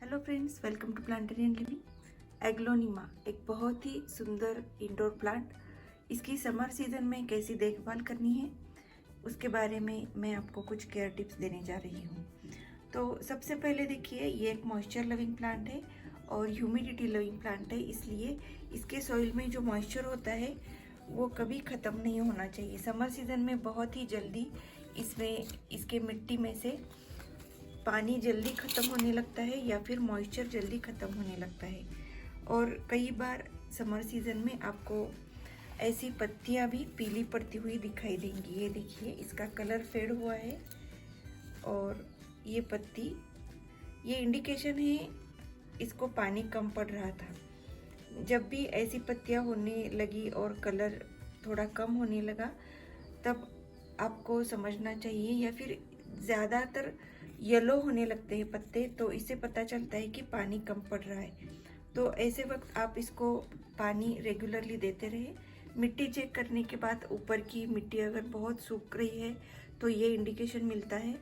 Hello friends, welcome to Plantarian living. Aglaonema एक बहुत ही सुंदर इंडोर प्लांट, इसकी समर सीजन में कैसी देखभाल करनी है उसके बारे में मैं आपको कुछ केयर टिप्स देने जा रही हूँ। तो सबसे पहले देखिए, ये एक मॉइस्चर लविंग प्लांट है और ह्यूमिडिटी लविंग प्लांट है, इसलिए इसके सॉइल में जो मॉइस्चर होता है वो कभी ख़त्म नहीं होना चाहिए। समर सीजन में बहुत ही जल्दी इसमें इसके मिट्टी में से पानी जल्दी ख़त्म होने लगता है या फिर मॉइस्चर जल्दी ख़त्म होने लगता है। और कई बार समर सीज़न में आपको ऐसी पत्तियां भी पीली पड़ती हुई दिखाई देंगी। ये देखिए, इसका कलर फेड हुआ है और ये पत्ती, ये इंडिकेशन है इसको पानी कम पड़ रहा था। जब भी ऐसी पत्तियां होने लगी और कलर थोड़ा कम होने लगा, तब आपको समझना चाहिए, या फिर ज़्यादातर येलो होने लगते हैं पत्ते, तो इससे पता चलता है कि पानी कम पड़ रहा है। तो ऐसे वक्त आप इसको पानी रेगुलरली देते रहे। मिट्टी चेक करने के बाद ऊपर की मिट्टी अगर बहुत सूख रही है तो ये इंडिकेशन मिलता है,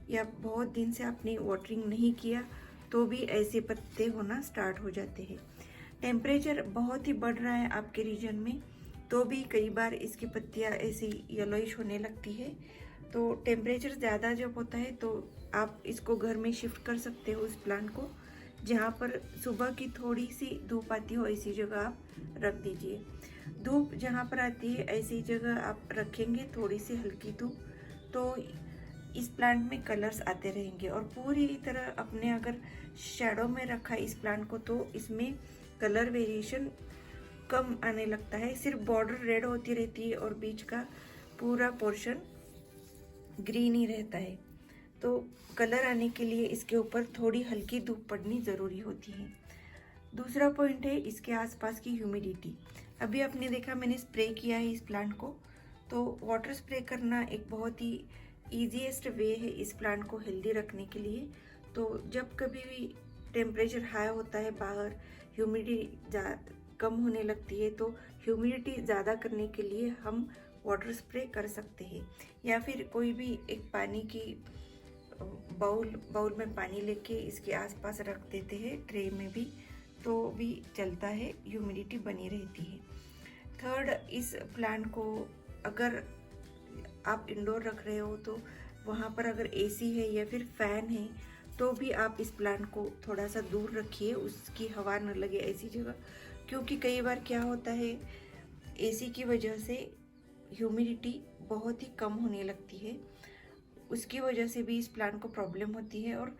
या बहुत दिन से आपने वाटरिंग नहीं किया तो भी ऐसे पत्ते होना स्टार्ट हो जाते हैं। टेम्परेचर बहुत ही बढ़ रहा है आपके रीजन में, तो भी कई बार इसकी पत्तियां ऐसी येलोइश होने लगती है। तो टेम्परेचर ज़्यादा जब होता है तो आप इसको घर में शिफ्ट कर सकते हो उस प्लांट को, जहाँ पर सुबह की थोड़ी सी धूप आती हो ऐसी जगह आप रख दीजिए। धूप जहाँ पर आती है ऐसी जगह आप रखेंगे, थोड़ी सी हल्की धूप, तो इस प्लांट में कलर्स आते रहेंगे। और पूरी तरह अपने अगर शैडो में रखा इस प्लांट को तो इसमें कलर वेरिएशन कम आने लगता है। सिर्फ बॉर्डर रेड होती रहती है और बीच का पूरा पोर्शन ग्रीन ही रहता है। तो कलर आने के लिए इसके ऊपर थोड़ी हल्की धूप पड़नी ज़रूरी होती है। दूसरा पॉइंट है इसके आसपास की ह्यूमिडिटी। अभी आपने देखा मैंने स्प्रे किया है इस प्लांट को, तो वाटर स्प्रे करना एक बहुत ही ईजीएस्ट वे है इस प्लांट को हेल्दी रखने के लिए। तो जब कभी भी टेम्परेचर हाई होता है बाहर, ह्यूमिडिटी कम होने लगती है, तो ह्यूमिडिटी ज़्यादा करने के लिए हम वाटर स्प्रे कर सकते हैं। या फिर कोई भी एक पानी की बाउल में पानी लेके इसके आसपास रख देते हैं, ट्रे में भी, तो भी चलता है, ह्यूमिडिटी बनी रहती है। थर्ड, इस प्लांट को अगर आप इंडोर रख रहे हो तो वहाँ पर अगर एसी है या फिर फैन है तो भी आप इस प्लांट को थोड़ा सा दूर रखिए, उसकी हवा न लगे ऐसी जगह। क्योंकि कई बार क्या होता है, एसी की वजह से ह्यूमिडिटी बहुत ही कम होने लगती है, उसकी वजह से भी इस प्लांट को प्रॉब्लम होती है। और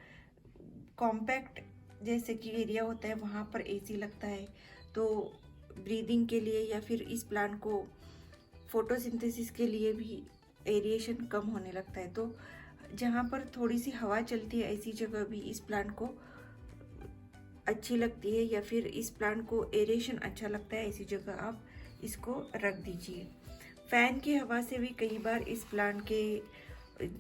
कॉम्पैक्ट जैसे कि एरिया होता है वहाँ पर एसी लगता है, तो ब्रीदिंग के लिए या फिर इस प्लांट को फोटोसिंथेसिस के लिए भी एरिएशन कम होने लगता है। तो जहाँ पर थोड़ी सी हवा चलती है ऐसी जगह भी इस प्लांट को अच्छी लगती है, या फिर इस प्लांट को एरिएशन अच्छा लगता है ऐसी जगह आप इसको रख दीजिए। फैन की हवा से भी कई बार इस प्लांट के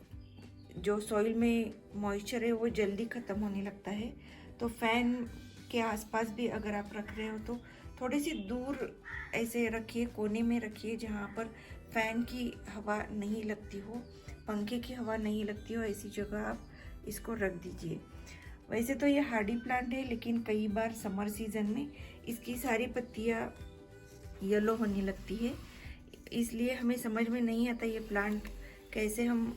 जो सॉइल में मॉइस्चर है वो जल्दी ख़त्म होने लगता है। तो फैन के आसपास भी अगर आप रख रहे हो तो थोड़ी सी दूर ऐसे रखिए, कोने में रखिए जहाँ पर फैन की हवा नहीं लगती हो, पंखे की हवा नहीं लगती हो, ऐसी जगह आप इसको रख दीजिए। वैसे तो ये हार्डी प्लांट है, लेकिन कई बार समर सीजन में इसकी सारी पत्तियाँ येलो होने लगती है, इसलिए हमें समझ में नहीं आता ये प्लांट कैसे हम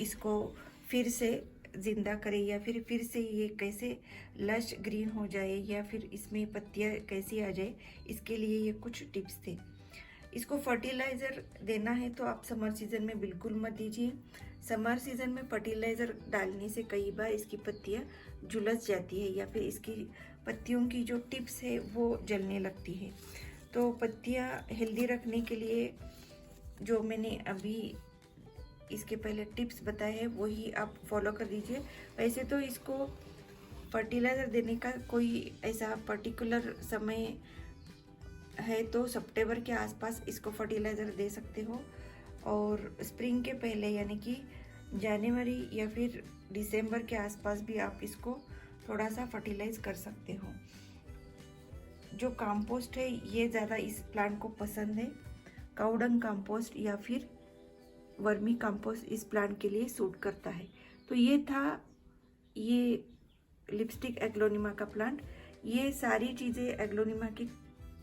इसको फिर से ज़िंदा करें, या फिर से ये कैसे लश ग्रीन हो जाए, या फिर इसमें पत्तियाँ कैसी आ जाए। इसके लिए ये कुछ टिप्स थे। इसको फर्टिलाइज़र देना है तो आप समर सीज़न में बिल्कुल मत दीजिए। समर सीज़न में फर्टिलाइज़र डालने से कई बार इसकी पत्तियाँ झुलस जाती है, या फिर इसकी पत्तियों की जो टिप्स है वो जलने लगती है। तो पत्तियाँ हेल्दी रखने के लिए जो मैंने अभी इसके पहले टिप्स बताए हैं वही आप फॉलो कर दीजिए। वैसे तो इसको फर्टिलाइज़र देने का कोई ऐसा पर्टिकुलर समय है, तो सितंबर के आसपास इसको फर्टिलाइज़र दे सकते हो, और स्प्रिंग के पहले यानी कि जनवरी या फिर दिसंबर के आसपास भी आप इसको थोड़ा सा फर्टिलाइज कर सकते हो। जो कंपोस्ट है ये ज़्यादा इस प्लांट को पसंद है, काउडंग कंपोस्ट या फिर वर्मी कंपोस्ट इस प्लांट के लिए सूट करता है। तो ये था ये लिपस्टिक एग्लोनिमा का प्लांट। ये सारी चीज़ें एग्लोनिमा की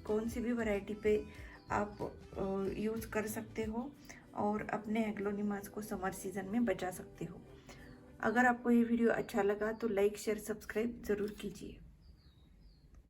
कौन सी भी वैरायटी पे आप यूज़ कर सकते हो और अपने एग्लोनिमास को समर सीज़न में बचा सकते हो। अगर आपको ये वीडियो अच्छा लगा तो लाइक शेयर सब्सक्राइब ज़रूर कीजिए।